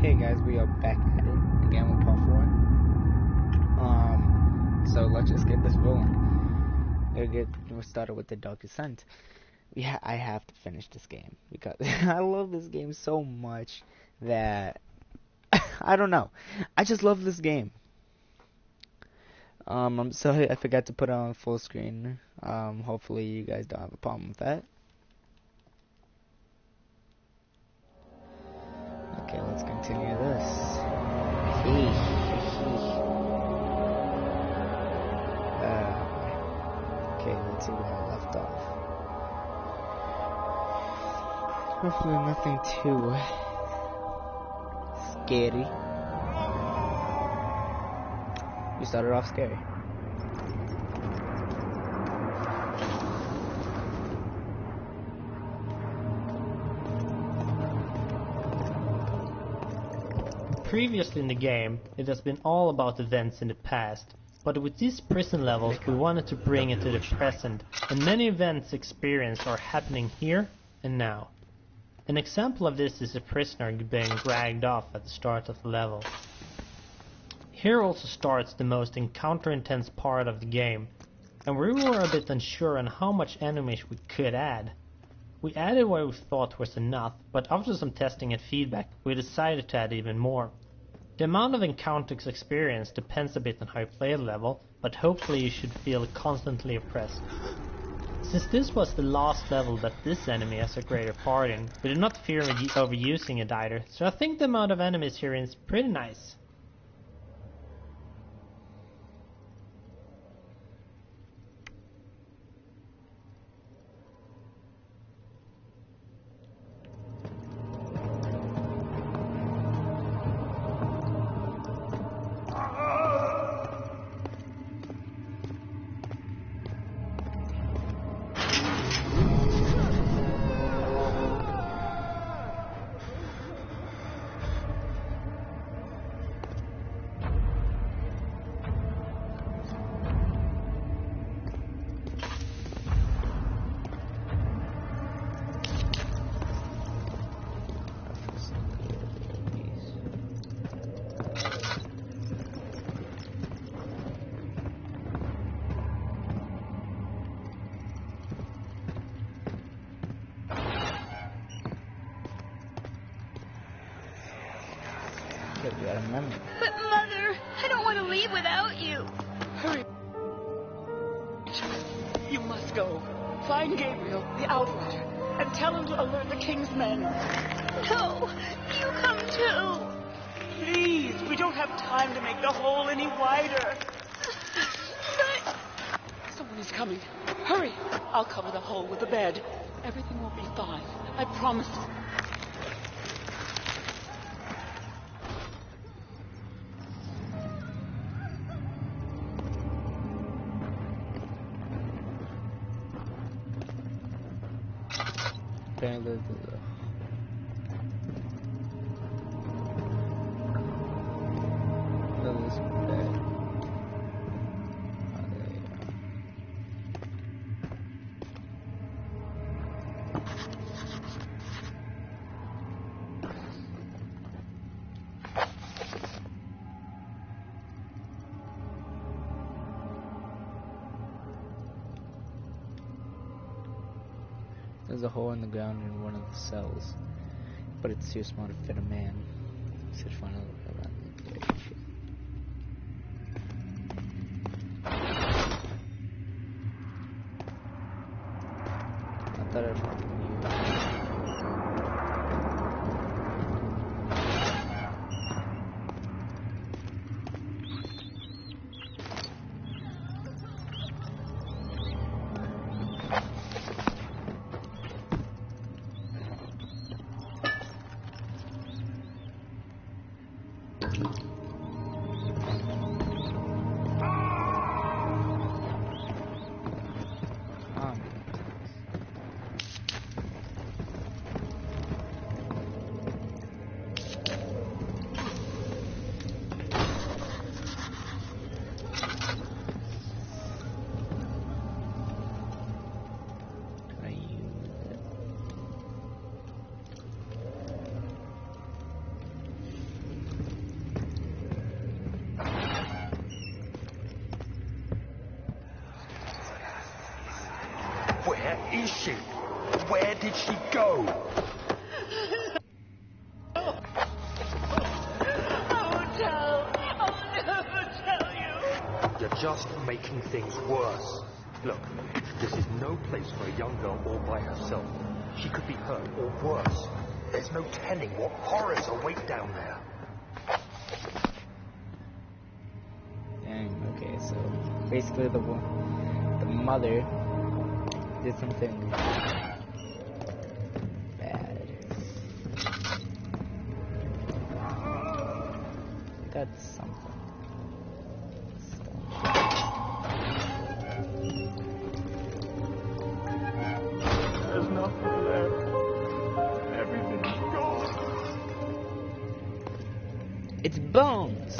Hey guys, we are back at it again with part 4. So let's just get this rolling. We'll start with the Dark Descent. I have to finish this game because I love this game so much that I don't know. I just love this game. I'm sorry I forgot to put it on full screen. Hopefully you guys don't have a problem with that. Okay, let's continue this. Okay, let's see where I left off. Hopefully nothing too scary. We started off scary. Previously in the game, it has been all about events in the past, but with these prison levels we wanted to bring it to the present, and many events experienced are happening here and now. An example of this is a prisoner being dragged off at the start of the level. Here also starts the most encounter-intense part of the game, and we were a bit unsure on how much enemies we could add. We added what we thought was enough, but after some testing and feedback, we decided to add even more. The amount of encounters experienced depends a bit on how you play the level, but hopefully you should feel constantly oppressed. Since this was the last level that this enemy has a greater part in, we did not fear overusing it either, so I think the amount of enemies here is pretty nice. Okay, we gotta remember. But Mother, I don't want to leave without you. Hurry. You must go. Find Gabriel, the Outrider, and tell him to alert the King's men. No, you come too. Please, we don't have time to make the hole any wider. But Someone is coming. Hurry. I'll cover the hole with the bed. Everything will be fine. I promise. There's a hole in the ground in one of the cells, but it's too small to fit a man. Should find a look around the area. I thought I'd fucking you. is she? Where did she go? I won't tell. I'll never tell you. You're just making things worse. Look, this is no place for a young girl all by herself. She could be hurt or worse. There's no telling what horrors await down there. Dang, okay, so basically the mother did something bad. That's something. There's nothing left. Everything's gone. It's bones!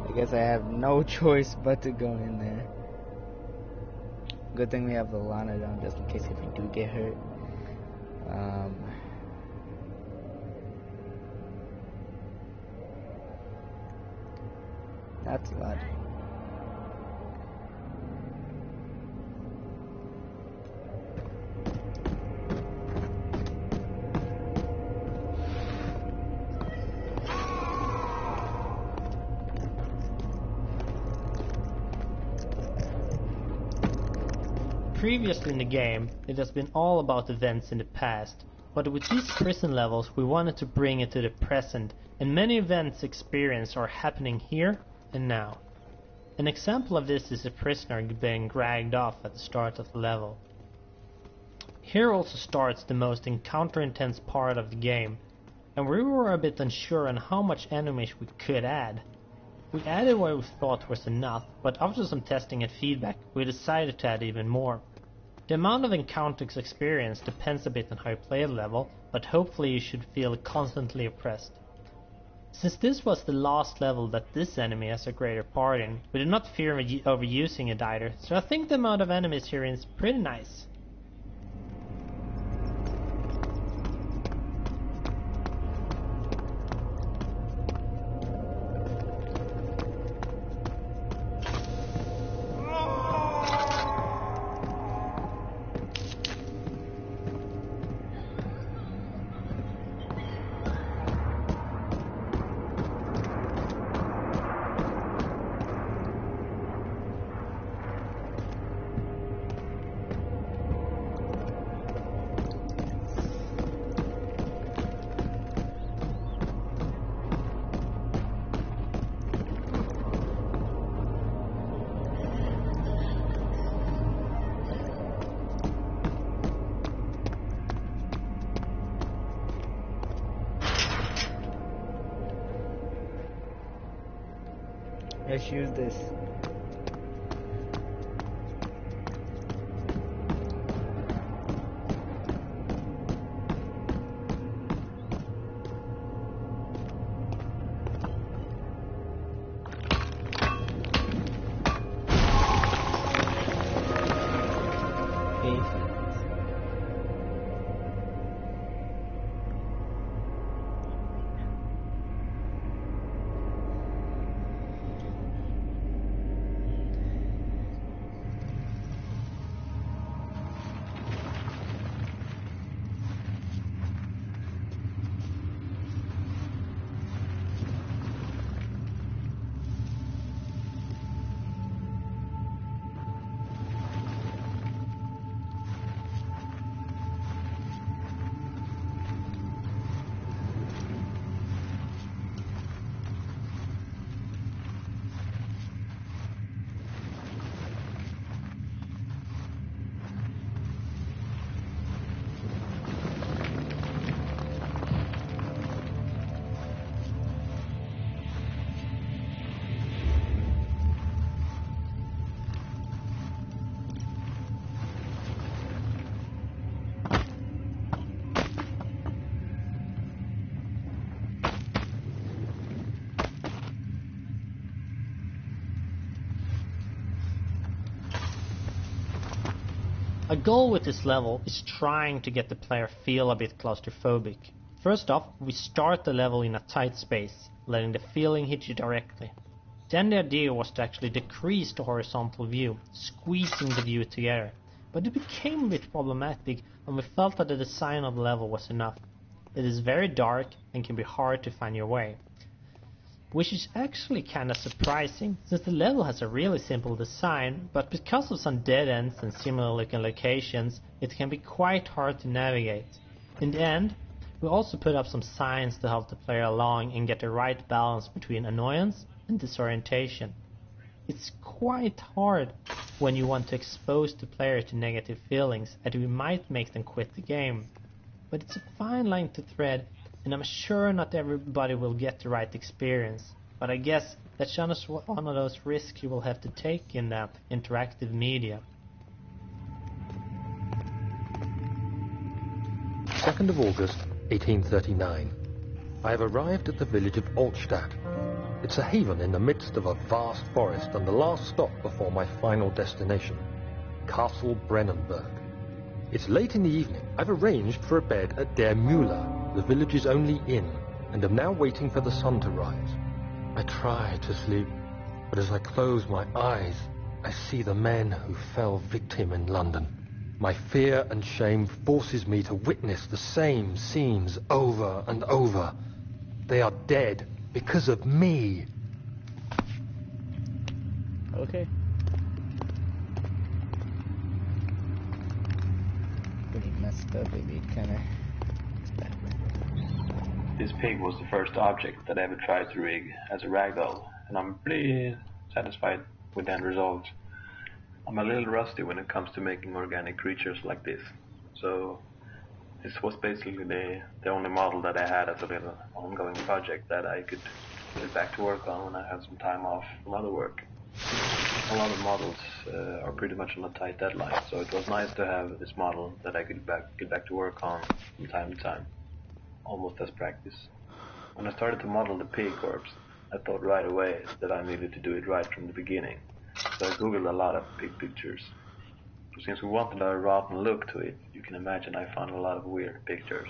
I guess I have no choice but to go in there. Good thing we have the Lana down just in case if we do get hurt. That's a lot. Previously in the game, it has been all about events in the past, but with these prison levels we wanted to bring it to the present, and many events experienced are happening here and now. An example of this is a prisoner being dragged off at the start of the level. Here also starts the most encounter-intense part of the game, and we were a bit unsure on how much enemies we could add. We added what we thought was enough, but after some testing and feedback, we decided to add even more. The amount of encounters experienced depends a bit on how you play the level, but hopefully you should feel constantly oppressed. Since this was the last level that this enemy has a greater part in, we did not fear overusing it either, so I think the amount of enemies here is pretty nice. Let's use this. A goal with this level is trying to get the player feel a bit claustrophobic. First off, we start the level in a tight space, letting the feeling hit you directly. Then the idea was to actually decrease the horizontal view, squeezing the view together. But it became a bit problematic and we felt that the design of the level was enough. It is very dark and can be hard to find your way. Which is actually kinda surprising, since the level has a really simple design, but because of some dead ends and similar looking locations, it can be quite hard to navigate. In the end, we also put up some signs to help the player along and get the right balance between annoyance and disorientation. It's quite hard when you want to expose the player to negative feelings that we might make them quit the game. But it's a fine line to thread, and I'm sure not everybody will get the right experience. But I guess that's just one of those risks you will have to take in the interactive media. 2nd of August, 1839. I have arrived at the village of Altstadt. It's a haven in the midst of a vast forest and the last stop before my final destination, Castle Brennenburg. It's late in the evening. I've arranged for a bed at Der Müller, the village's only inn, and am now waiting for the sun to rise. I try to sleep, but as I close my eyes, I see the men who fell victim in London. My fear and shame forces me to witness the same scenes over and over. They are dead because of me. Okay. Pretty messed up, maybe kinda. This pig was the first object that I ever tried to rig as a ragdoll, and I'm pretty satisfied with the end result. I'm a little rusty when it comes to making organic creatures like this, so this was basically the only model that I had as a little ongoing project that I could get back to work on when I had some time off from other work. A lot of models are pretty much on a tight deadline, so it was nice to have this model that I could get back to work on from time to time, almost as practice. When I started to model the pig corpse, I thought right away that I needed to do it right from the beginning, so I googled a lot of pig pictures. Since we wanted a rotten look to it, you can imagine I found a lot of weird pictures.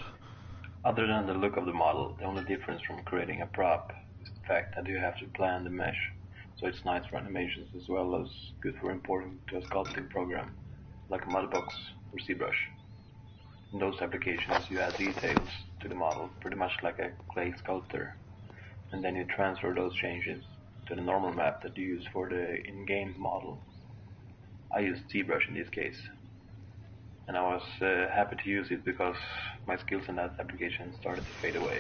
Other than the look of the model, the only difference from creating a prop is the fact that you have to plan the mesh, so it's nice for animations as well as good for importing to a sculpting program, like a Mudbox or ZBrush. In those applications you add details to the model, pretty much like a clay sculptor, and then you transfer those changes to the normal map that you use for the in-game model. I used ZBrush in this case, and I was happy to use it because my skills in that application started to fade away.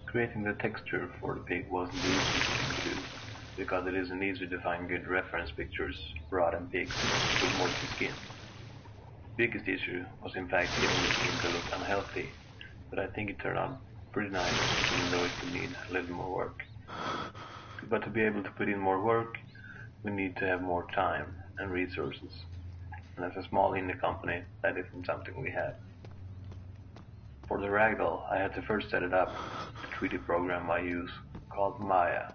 Creating the texture for the pig wasn't the easiest thing to do, because it isn't easy to find good reference pictures for rotten pigs with moist skin. The biggest issue was in fact getting the skin to look unhealthy, but I think it turned out pretty nice, even though it would need a little more work. But to be able to put in more work, we need to have more time and resources, and as a small indie company, that isn't something we had. For the ragdoll, I had to first set it up with a 3D program I use called Maya.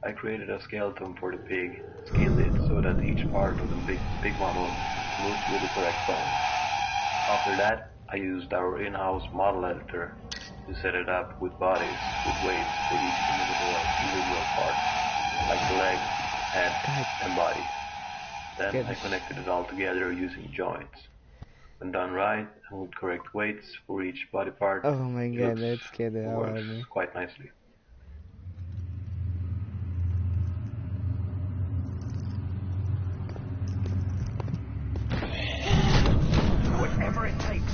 I created a skeleton for the pig, skinned it so that each part of the pig model moves with the correct bone. After that, I used our in-house model editor to set it up with bodies with weights for each individual part, like the leg, head, and body. Then I connected it all together using joints. When done right and with correct weights for each body part, Oh my it god, that scared the hell out works of me. quite nicely. Whatever it takes.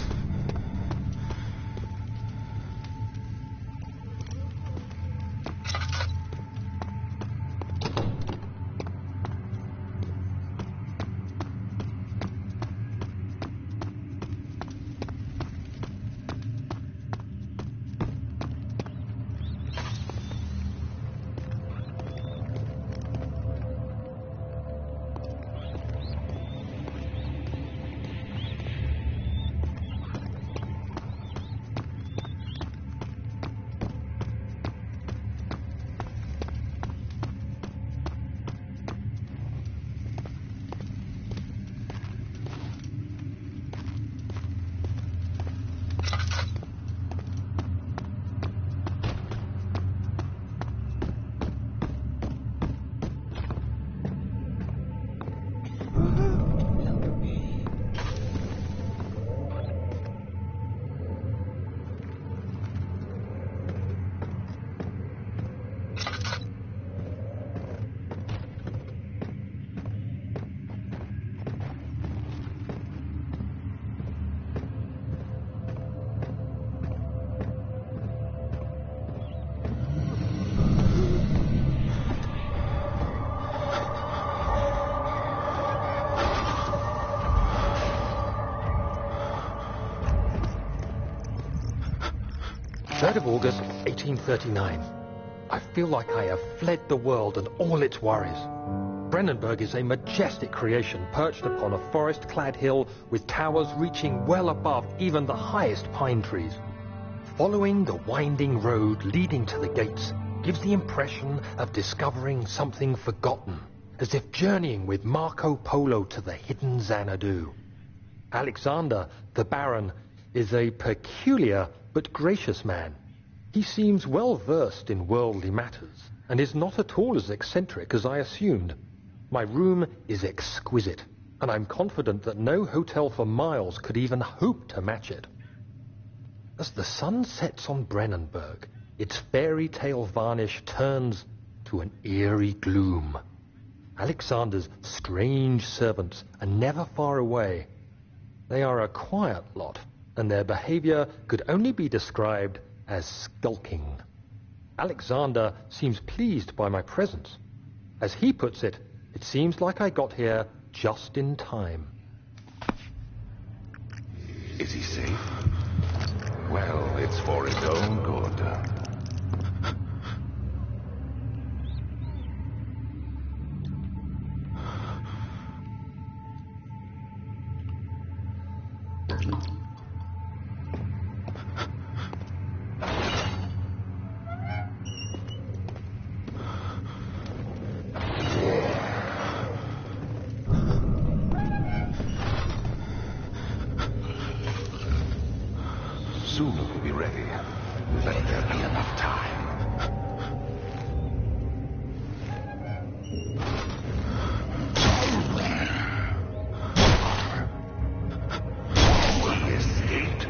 3rd of August, 1839. I feel like I have fled the world and all its worries. Brennenburg is a majestic creation perched upon a forest-clad hill with towers reaching well above even the highest pine trees. Following the winding road leading to the gates gives the impression of discovering something forgotten, as if journeying with Marco Polo to the hidden Xanadu. Alexander, the Baron, is a peculiar but gracious man. He seems well versed in worldly matters, and is not at all as eccentric as I assumed. My room is exquisite, and I'm confident that no hotel for miles could even hope to match it. As the sun sets on Brennenburg, its fairy tale varnish turns to an eerie gloom. Alexander's strange servants are never far away. They are a quiet lot, and their behavior could only be described as skulking. Alexander seems pleased by my presence. As he puts it, it seems like I got here just in time. Is he safe? Well, it's for his own good. Soon we'll be ready. Let there be enough time. We escaped.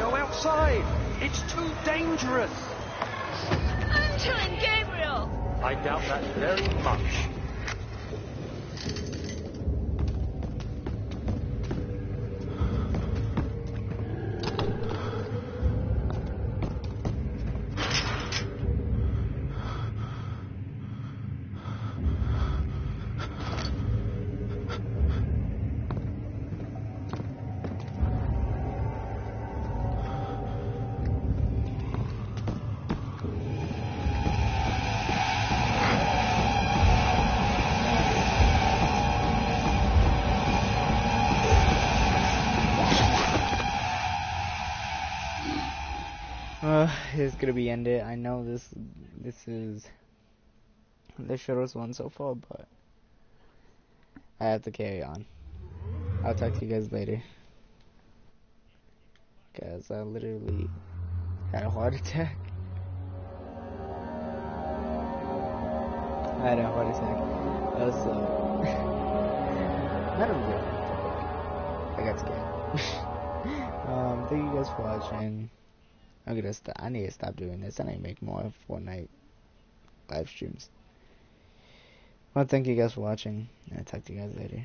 Go outside! It's too dangerous! Anton, Gabriel! I doubt that very much. It's gonna be ended. I know this is the shortest one so far, but I have to carry on. I'll talk to you guys later. Guys, I literally had a heart attack. I had a heart attack. I was not a real heart attack. I got scared. Thank you guys for watching. I need to stop doing this. I need to make more Fortnite live streams. Well, thank you guys for watching. I'll talk to you guys later.